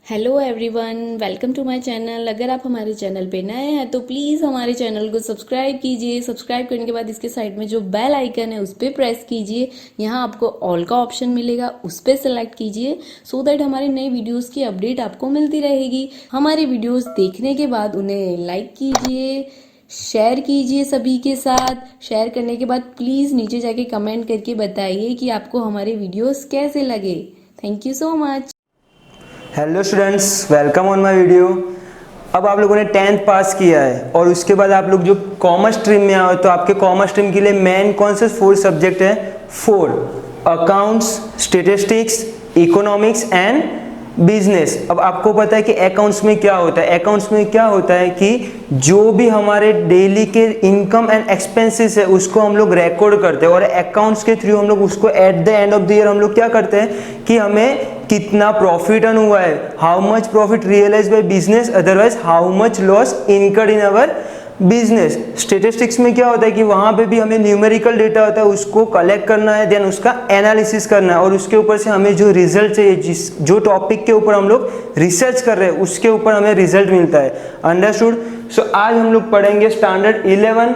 Hello everyone, welcome to my channel. अगर आप हमारे चैनल पे नए हैं तो प्लीज़ हमारे चैनल को सब्सक्राइब कीजिए। सब्सक्राइब करने के बाद इसके साइड में जो बेल आइकन है उस पर प्रेस कीजिए। यहाँ आपको ऑल का ऑप्शन मिलेगा, उस पर सेलेक्ट कीजिए सो दैट हमारे नए वीडियोस की अपडेट आपको मिलती रहेगी। हमारे वीडियोस देखने के बाद उन्हें लाइक कीजिए, शेयर कीजिए सभी के साथ। शेयर करने के बाद प्लीज़ नीचे जाके कमेंट करके बताइए कि आपको हमारे वीडियोस कैसे लगे। Thank you so much. Hello students, welcome on my video. अब आप लोगों ने 10th पास किया है और उसके बाद आप लोग जो कॉमर्स स्ट्रीम में आओ तो आपके कॉमर्स स्ट्रीम के लिए मेन कौन से 4 सब्जेक्ट है? 4 accounts, statistics, economics and business. अब आपको पता है कि अकाउंट्स में क्या होता है। अकाउंट्स में क्या होता है कि जो भी हमारे डेली के इनकम एंड एक्सपेंसेस है उसको हम लोग रिकॉर्ड करते हैं और अकाउंट्स के थ्रू हम लोग उसको at the end of the year हम लोग क्या करते हैं कि हमें कितना प्रॉफिट अर्न हुआ है, how much profit realise by business, otherwise how much loss incurred in our business. Statistics में क्या होता है कि वहां पे भी हमें न्यूमेरिकल डेटा होता है, उसको कलेक्ट करना है, देन उसका एनालिसिस करना है और उसके ऊपर से हमें जो रिजल्ट चाहिए, जो टॉपिक के ऊपर हम लोग रिसर्च कर रहे हैं उसके ऊपर हमें रिजल्ट मिलता है। अंडरस्टूड? सो आज हम लोग पढ़ेंगे standard 11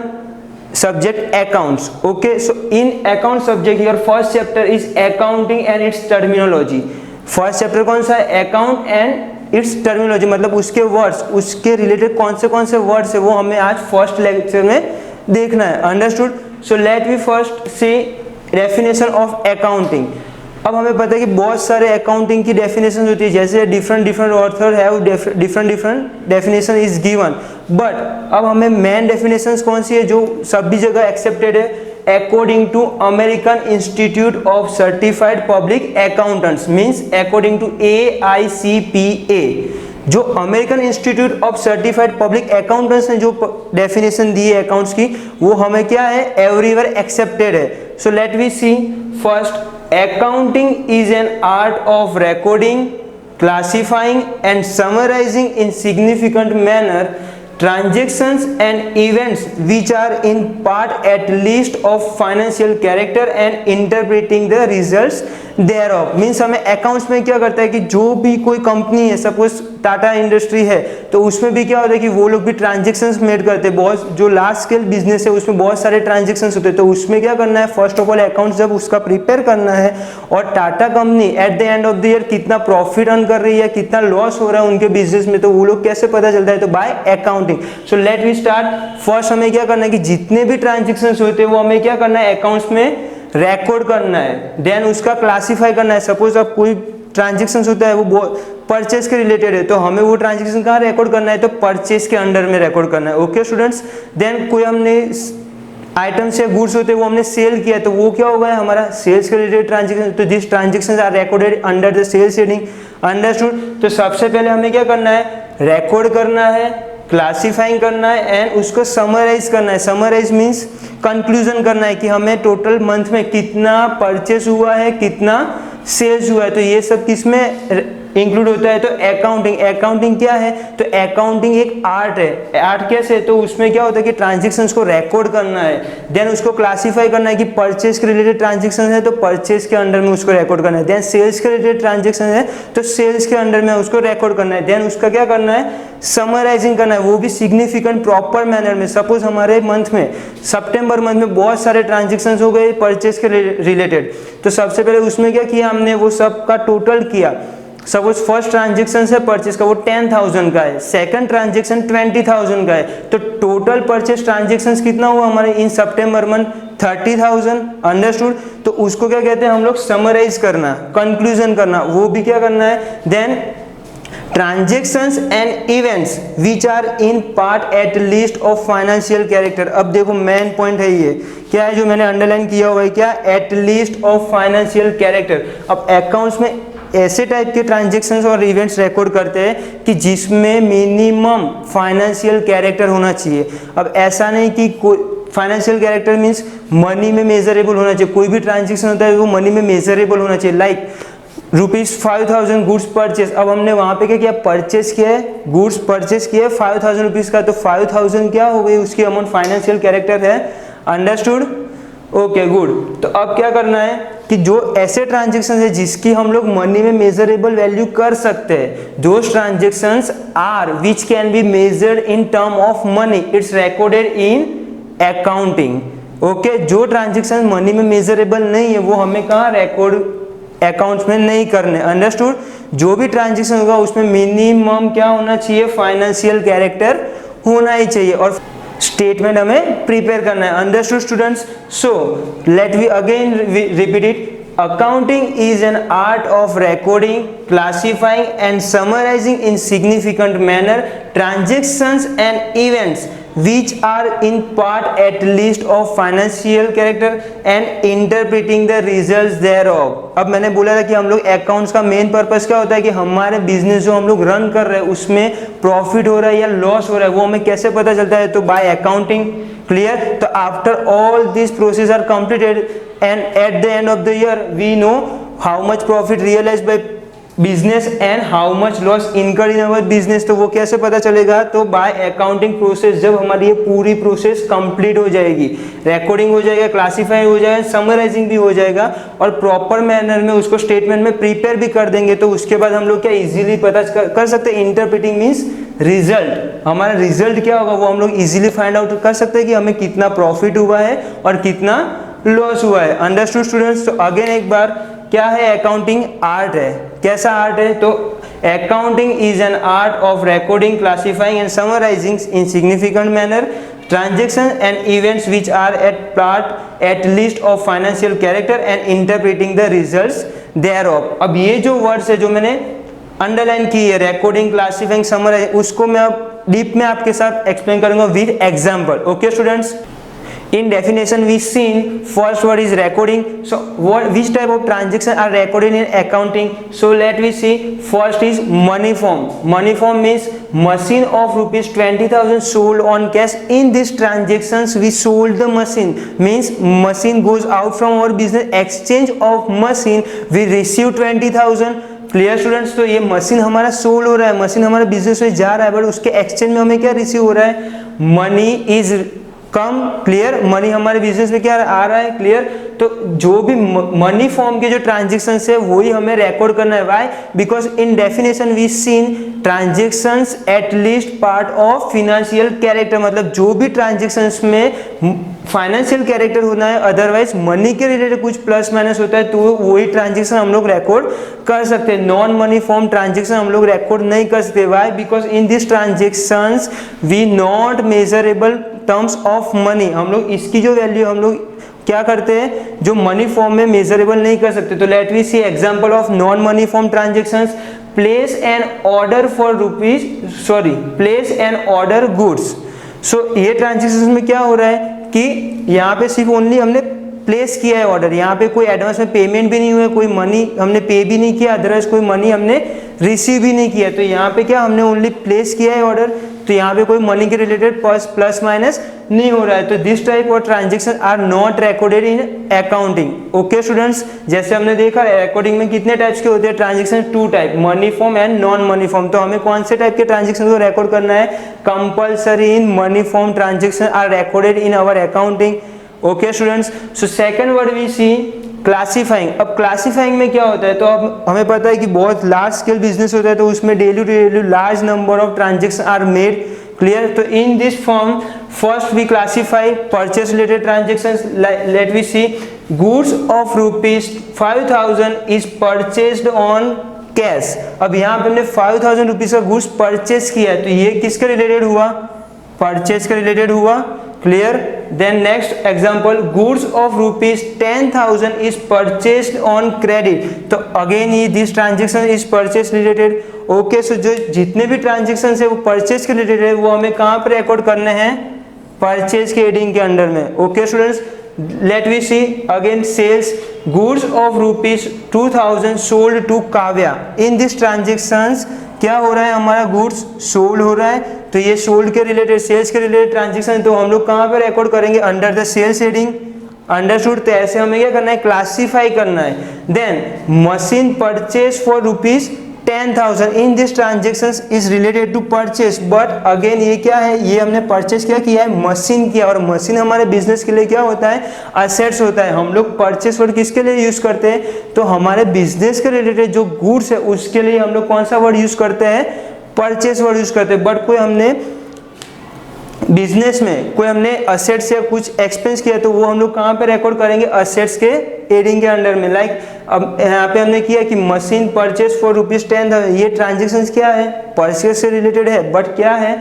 subject accounts. Okay, so in account subject your first chapter is accounting and its terminology. First chapter कौन सा है? अकाउंट एंड इट्स टर्मिनोलॉजी, मतलब उसके वर्ड्स, उसके रिलेटेड कौन से वर्ड्स है वो हमें आज फर्स्ट लेक्चर में देखना है। Understood? So let we first see definition of accounting. अब हमें पता है कि बहुत सारे अकाउंटिंग की डेफिनेशन होती है, जैसे different author have different definition is given, but अब हमें मेन डेफिनेशंस कौन सी है जो सभी जगह एक्सेप्टेड है? According to American Institute of Certified Public Accountants, means according to AICPA, जो American Institute of Certified Public Accountants ने जो डेफिनेशन दी है अकाउंट्स की, वो हमें क्या है? एवरीवेयर एक्सेप्टेड है। So let we see first, accounting is an art of recording, classifying and summarizing in significant manner transactions and events which are in part at least of financial character and interpreting the results thereof। Means हमें accounts में क्या करता है कि जो भी कोई company है, सपोज टाटा इंडस्ट्री है, तो उसमें भी क्या होता है कि वो लोग भी ट्रांजेक्शन्स मेड करते हैं। बहुत जो लार्ज स्केल बिजनेस है उसमें बहुत सारे ट्रांजेक्शन्स होते हैं, तो उसमें क्या करना है? फर्स्ट ऑफ ऑल अकाउंट्स जब उसका प्रिपेयर करना है और Tata company at the end of the year कितना प्रॉफिट अर्न कर रही है, कितना लॉस हो रहा है उनके बिजनेस में, तो वो लोग कैसे पता चलता है? तो by accounting. So let we start. First हमें क्या करना है कि जितने भी ट्रांजेक्शन्स होते हैं वो हमें क्या करना है? अकाउंट्स में रिकॉर्ड करना है, देन उसका क्लासिफाई करना है। सपोज अब कोई ट्रांजेक्शन्स होता है वो परचेज के रिलेटेड है, तो हमें वो ट्रांजेक्शन कहाँ रिकॉर्ड करना है? तो परचेज के अंडर में रिकॉर्ड करना है। Okay students? देन कोई हमने आइटम्स या गुड्स होते हैं वो हमने सेल किया, तो वो क्या होगा? हमारा सेल्स के रिलेटेड ट्रांजेक्शन, तो this transactions are recorded under the sales heading. Understood? तो सबसे पहले हमें क्या करना है? रिकॉर्ड करना है, क्लासिफाइंग करना है एंड उसको समराइज करना है। समराइज मीन्स कंक्लूजन करना है कि हमें टोटल मंथ में कितना परचेस हुआ है, कितना सेल्स हुआ है, तो ये सब किसमें इंक्लूड होता है? तो अकाउंटिंग। अकाउंटिंग क्या है? तो अकाउंटिंग एक आर्ट है। आर्ट कैसे? तो उसमें क्या होता है कि ट्रांजेक्शन्स को रिकॉर्ड करना है, देन उसको क्लासिफाई करना है कि परचेज के रिलेटेड ट्रांजेक्शन है तो परचेज के अंडर में उसको रिकॉर्ड करना है, देन सेल्स के रिलेटेड ट्रांजेक्शन है तो सेल्स के अंडर में उसको रिकॉर्ड करना है, देन उसका क्या करना है? समराइजिंग करना है, वो भी सिग्निफिकेंट प्रॉपर मैनर में। सपोज हमारे मंथ में सितंबर मंथ में बहुत सारे ट्रांजेक्शन्स हो गए परचेज के रिलेटेड, तो सबसे पहले उसमें क्या किया हमने? वो सब का टोटल किया। सपोज फर्स्ट ट्रांजेक्शन है परचेज का, वो 10,000 का है, सेकंड ट्रांजेक्शन 20,000 का है, तो टोटल परचेज ट्रांजेक्शंस कितना हुआ हमारे इन सितंबर मंथ? 30,000। अंडरस्टूड? तो उसको क्या कहते हैं हम लोग? समराइज करना, कंक्लूजन करना, वो भी क्या करना है? Then transactions and events which are in part at least of financial character. अब देखो मेन पॉइंट है ये क्या है जो मैंने अंडरलाइन किया हुआ है, क्या? Eight least of financial character. अब अकाउंट्स में ऐसे टाइप के ट्रांजेक्शन्स और इवेंट्स रिकॉर्ड करते हैं कि जिसमें मिनिमम फाइनेंशियल कैरेक्टर होना चाहिए। अब ऐसा नहीं कि कोई फाइनेंशियल कैरेक्टर मीन्स मनी में मेजरेबल होना चाहिए, कोई भी ट्रांजेक्शन होता है वो मनी में मेजरेबल होना चाहिए। लाइक ₹5,000 गुड्स परचेज, अब हमने वहां पे क्या किया? परचेज किया है, गुड्स परचेज किया 5,000 रुपीज का, तो 5,000 क्या हो गई? उसकी अमाउंट फाइनेंशियल कैरेक्टर है। अंडरस्टूड? Okay good. तो अब क्या करना है कि जो ऐसे ट्रांजेक्शन है जिसकी हम लोग मनी में मेजरेबल वैल्यू कर सकते हैं, those transactions are which can be measured in term of money, it's recorded in accounting. Okay, जो ट्रांजेक्शन मनी में मेजरेबल नहीं है वो हमें कहाँ रिकॉर्ड अकाउंट्स में नहीं करने। अंडरस्टूड? जो भी ट्रांजेक्शन होगा उसमें मिनिमम क्या होना चाहिए, फाइनेंशियल कैरेक्टर होना ही चाहिए और स्टेटमेंट हमें प्रिपेयर करना है। Understood students? So let we again repeat it. Accounting is an art of recording, classifying and summarizing in significant manner transactions and events which are in part at least of financial character and interpreting the results thereof। अब मैंने बोला था कि हम लोग accounts का main purpose क्या होता है कि हमारे बिजनेस जो हम लोग रन कर रहे हैं उसमें प्रॉफिट हो रहा है या लॉस हो रहा है वो हमें कैसे पता चलता है, तो बाय अकाउंटिंग। क्लियर? तो after all this process are completed and at the end of the year we know how much profit realized by business and how much loss incurred in our business। तो वो कैसे पता चलेगा, तो by accounting process जब हमारी ये पूरी प्रोसेस कंप्लीट हो जाएगी, रिकॉर्डिंग हो जाएगा, क्लासीफाई हो जाएगा, समराइजिंग भी हो जाएगा और प्रॉपर मैनर में उसको स्टेटमेंट में प्रिपेयर भी कर देंगे, तो उसके बाद हम लोग क्या इजीली पता कर सकते हैं। इंटरप्रेटिंग मीन्स रिजल्ट, हमारा रिजल्ट क्या होगा वो हम लोग इजीली फाइंड आउट कर सकते हैं कि हमें कितना प्रॉफिट हुआ है और कितना लॉस हुआ है। Understood students? तो अगेन एक बार, क्या है अकाउंटिंग? आर्ट है। कैसा आर्ट है? तो accounting is an art of recording, classifying and summarising in significant manner transaction and events which are at part at least of financial character and interpreting the results thereof. अब ये जो words है जो मैंने underline की है, recording, classifying, summarising, उसको मैं अब डीप में आपके साथ एक्सप्लेन करूंगा with example. Okay students? In definition we seen first word is recording. So which type of transaction are recorded in accounting? So let we see. First is money form. Money form means machine of rupees 20,000 sold on cash. In these transactions we sold the machine, means machine goes out from our business, exchange of machine we receive 20,000। Clear students? तो ये machine हमारा sold हो रहा है, machine हमारे business में जा रहा है, बट उसके एक्सचेंज में हमें क्या रिसीव हो रहा है, money is come. Clear? Money हमारे बिजनेस में क्या आ रहा है। क्लियर? तो जो भी मनी फॉर्म के जो ट्रांजेक्शन है वही हमें रिकॉर्ड करना है। Why? Because in definition we seen transactions at least part of financial character, मतलब जो भी ट्रांजेक्शंस में फाइनेंशियल कैरेक्टर होना है, अदरवाइज मनी के रिलेटेड कुछ प्लस माइनस होता है तो वही ट्रांजेक्शन हम लोग रिकॉर्ड कर सकते हैं। नॉन मनी फॉर्म ट्रांजेक्शन हम लोग रिकॉर्ड नहीं कर सकते। Why? Because in this transactions we not measurable terms of money, हम लोग इसकी जो वैल्यू हम लोग क्या करते हैं जो मनी फॉर्म में मेजरेबल नहीं कर सकते। तो let we see example of non money form transactions. Place an order for place an order goods. So ये ट्रांजेक्शन में क्या हो रहा है कि यहाँ पे सिर्फ ओनली हमने प्लेस किया है ऑर्डर, यहाँ पे कोई एडवांस में पेमेंट भी नहीं हुआ, कोई मनी हमने पे भी नहीं किया, अदरवाइज कोई मनी हमने रिसीव भी नहीं किया। तो यहाँ पे क्या हमने ओनली प्लेस किया है ऑर्डर, तो यहाँ पे कोई मनी के रिलेटेड प्लस माइनस नहीं हो रहा है। तो this type of transaction are not recorded in accounting. Okay students? जैसे हमने देखा रिकॉर्डिंग में कितने टाइप्स के होते हैं transaction, two type, money form and non money form. तो हमें कौन से टाइप के ट्रांजेक्शन को रिकॉर्ड करना है? Compulsory in money form transaction are recorded in our accounting. Okay students? So second word we see classifying. अब क्लासीफाइंग में क्या होता है, तो अब हमें पता है कि बहुत लार्ज स्केल बिजनेस होता है तो उसमें daily to daily large number of transaction are made. Clear? तो in this form first we classify purchase related transactions. Let we see goods of rupees 5,000 is purchased on cash. अब यहाँ पे हमने 5,000 rupees का गुड्स परचेस किया है, तो ये किसके रिलेटेड हुआ? परचेस के रिलेटेड हुआ। Clear? Then next example, goods of rupees 10,000 is purchased on credit. तो अगेन ये this transaction is purchase related. Okay, so जो जितने भी ट्रांजेक्शन है वो परचेस के रिलेटेड है, वो हमें कहाँ पर रिकॉर्ड करने हैं? परचेस के हेडिंग के अंडर में। Okay students? Let we see again sales, goods of rupees 2,000 sold to Kavya. In this transactions क्या हो रहा है? हमारा गुड्स सोल्ड हो रहा है, तो ये सोल्ड के रिलेटेड, सेल्स के रिलेटेड ट्रांजेक्शन, तो हम लोग कहाँ पे रिकॉर्ड करेंगे? Under the sales heading. Understood? तो ऐसे हमें क्या करना है? क्लासीफाई करना है। Then machine purchase for rupees 10,000 in this transactions is related to purchase. But again ये क्या है, ये हमने परचेस किया है मशीन किया, और मशीन हमारे बिजनेस के लिए क्या होता है, असेट्स होता है। हम लोग परचेस वर्ड किसके लिए यूज करते हैं, तो हमारे बिजनेस के रिलेटेड जो गुड्स है उसके लिए हम लोग कौन सा वर्ड यूज करते हैं, परचेस वर्ड यूज करते हैं। बट कोई हमने बिजनेस में कोई हमने असेट्स या कुछ एक्सपेंस किया तो वो हम लोग कहाँ पे रिकॉर्ड करेंगे, असेट्स के हेडिंग के अंडर में। लाइक अब यहाँ पे हमने किया कि मशीन परचेस फॉर ₹10,000, ये ट्रांजेक्शन्स क्या है, परचेस से रिलेटेड है, बट क्या है,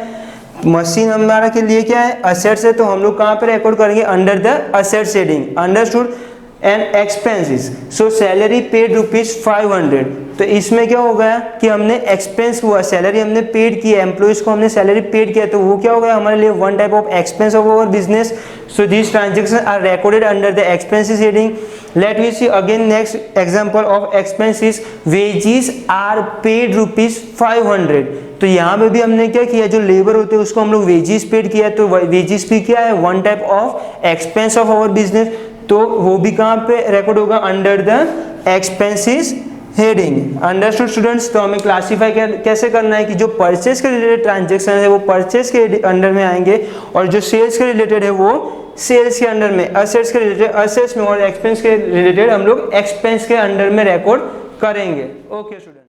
मशीन हमारा के लिए क्या है, असेट्स है, तो हम लोग कहाँ पे रिकॉर्ड करेंगे, under the assets heading. Understood. And expenses, so salary paid ₹500, तो इसमें क्या हो गया कि हमने एक्सपेंस हुआ, सैलरी हमने पेड की, एम्प्लॉइज को हमने सैलरी पेड किया, तो वो क्या हो गया हमारे लिए one type of expense of our business. So this transaction are recorded under the expenses heading. Let we see again next example of expenses, wages are paid ₹500, तो यहाँ पे भी हमने क्या किया, जो लेबर होते हैं उसको हम लोग वेजेस पेड किया, तो वेजेस भी क्या है, one type of expense of our business, तो वो भी कहाँ पे रिकॉर्ड होगा, under the expenses heading. Understood students. तो हमें क्लासीफाई कैसे करना है कि जो परचेस के रिलेटेड ट्रांजेक्शन है वो परचेस के अंडर में आएंगे, और जो सेल्स के रिलेटेड है वो सेल्स के अंडर में, असेट्स के रिलेटेड असेट्स में, और एक्सपेंस के रिलेटेड हम लोग एक्सपेंस के अंडर में रिकॉर्ड करेंगे। Okay student.